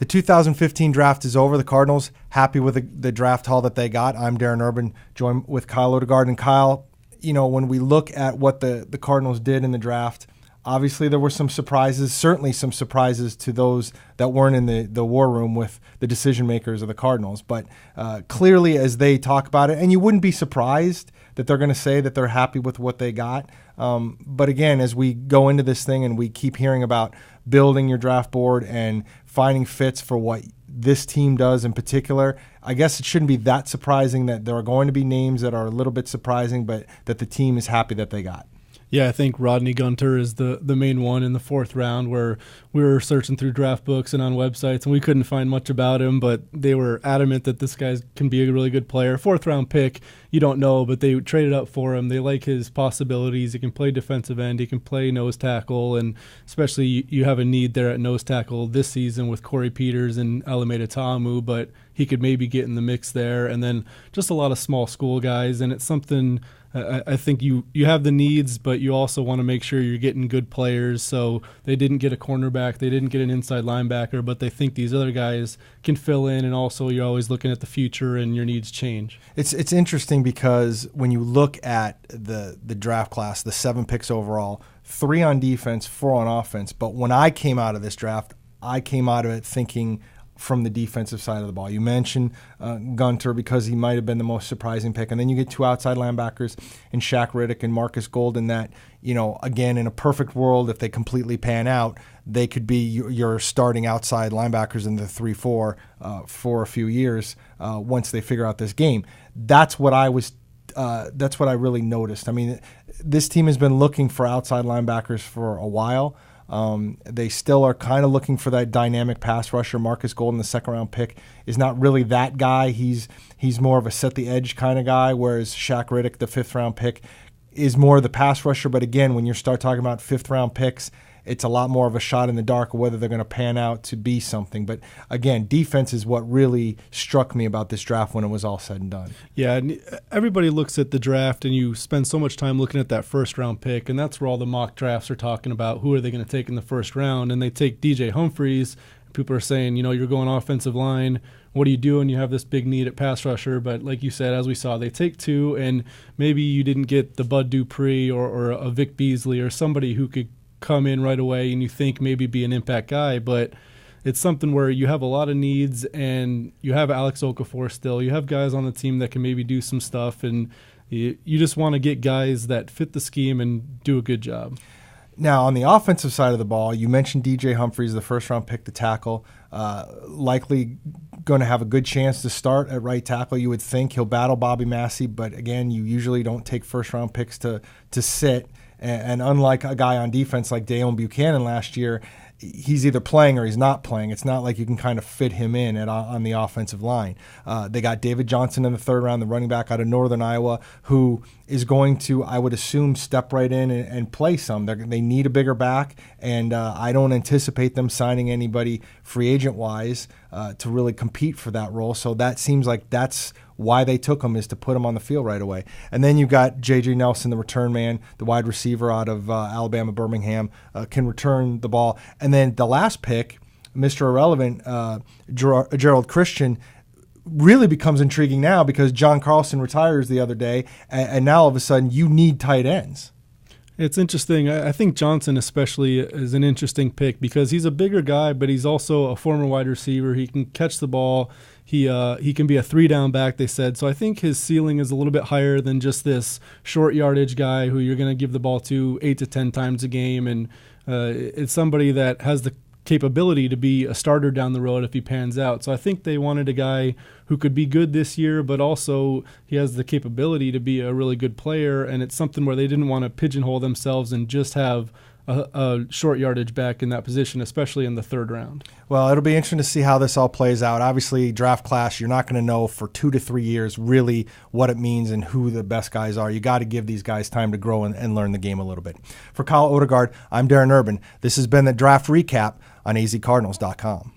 The 2015 draft is over. The Cardinals happy with the draft haul that they got. I'm Darren Urban, joined with Kyle Odegard. And Kyle, when we look at what the Cardinals did in the draft, obviously there were some surprises, certainly some surprises to those that weren't in the war room with the decision makers of the Cardinals. But clearly as they talk about it, and you wouldn't be surprised that they're going to say that they're happy with what they got. But again, as we go into this thing and we keep hearing about building your draft board and finding fits for what this team does in particular, I guess it shouldn't be that surprising that there are going to be names that are a little bit surprising, but that the team is happy that they got. Yeah, I think Rodney Gunter is the main one in the fourth round, where we were searching through draft books and on websites, and we couldn't find much about him, but they were adamant that this guy can be a really good player. Fourth round pick, you don't know, but they traded up for him. They like his possibilities. He can play defensive end. He can play nose tackle, and especially you have a need there at nose tackle this season with Corey Peters and Alameda Ta'amu, but he could maybe get in the mix there. And then just a lot of small school guys, and it's something – I think you have the needs, but you also want to make sure you're getting good players. So they didn't get a cornerback, they didn't get an inside linebacker, but they think these other guys can fill in, and also you're always looking at the future and your needs change. It's interesting because when you look at the draft class, the 7 picks overall, 3 on defense, 4 on offense. But when I came out of this draft, I came out of it thinking from the defensive side of the ball. You mentioned Gunter because he might have been the most surprising pick. And then you get 2 outside linebackers in Shaq Riddick and Marcus Golden that, again, in a perfect world, if they completely pan out, they could be your starting outside linebackers in the 3-4 for a few years once they figure out this game. That's what I really noticed. I mean, this team has been looking for outside linebackers for a while. They still are kind of looking for that dynamic pass rusher. Marcus Golden, the second-round pick, is not really that guy. He's more of a set-the-edge kind of guy, whereas Shaq Riddick, the 5th-round pick, is more the pass rusher. But again, when you start talking about 5th-round picks, it's a lot more of a shot in the dark of whether they're going to pan out to be something. But again, defense is what really struck me about this draft when it was all said and done. Yeah, and everybody looks at the draft, and you spend so much time looking at that first-round pick, and that's where all the mock drafts are talking about who are they going to take in the first round. And they take DJ Humphries. People are saying, you're going offensive line. What do you do when you have this big need at pass rusher? But like you said, as we saw, they take 2, and maybe you didn't get the Bud Dupree or a Vic Beasley or somebody who could come in right away and you think maybe be an impact guy, but it's something where you have a lot of needs, and you have Alex Okafor still. You have guys on the team that can maybe do some stuff, and you just want to get guys that fit the scheme and do a good job. Now, on the offensive side of the ball, you mentioned DJ Humphries, the first-round pick to tackle, likely going to have a good chance to start at right tackle. You would think he'll battle Bobby Massey, but again, you usually don't take first-round picks to sit. And unlike a guy on defense like Dayon Buchanan last year, he's either playing or he's not playing. It's not like you can kind of fit him in on the offensive line. They got David Johnson in the 3rd round, the running back out of Northern Iowa, who is going to, I would assume, step right in and play some. They need a bigger back, and I don't anticipate them signing anybody free agent-wise to really compete for that role. So that seems like that's why they took him, is to put him on the field right away. And then you got J.J. Nelson, the return man, the wide receiver out of Alabama Birmingham, can return the ball. And then the last pick, Mr. Irrelevant, Gerald Christian, really becomes intriguing now because John Carlson retires the other day, and now all of a sudden you need tight ends. It's interesting. I think Johnson especially is an interesting pick because he's a bigger guy, but he's also a former wide receiver. He can catch the ball. He can be a 3-down back, they said. So I think his ceiling is a little bit higher than just this short yardage guy who you're going to give the ball to 8 to 10 times a game. And it's somebody that has the capability to be a starter down the road if he pans out. So I think they wanted a guy who could be good this year, but also he has the capability to be a really good player, and it's something where they didn't want to pigeonhole themselves and just have a short yardage back in that position, especially in the 3rd round. Well, it'll be interesting to see how this all plays out. Obviously, draft class, you're not going to know for 2 to 3 years really what it means and who the best guys are. You got to give these guys time to grow and learn the game a little bit. For Kyle Odegard, I'm Darren Urban. This has been the Draft Recap on azcardinals.com.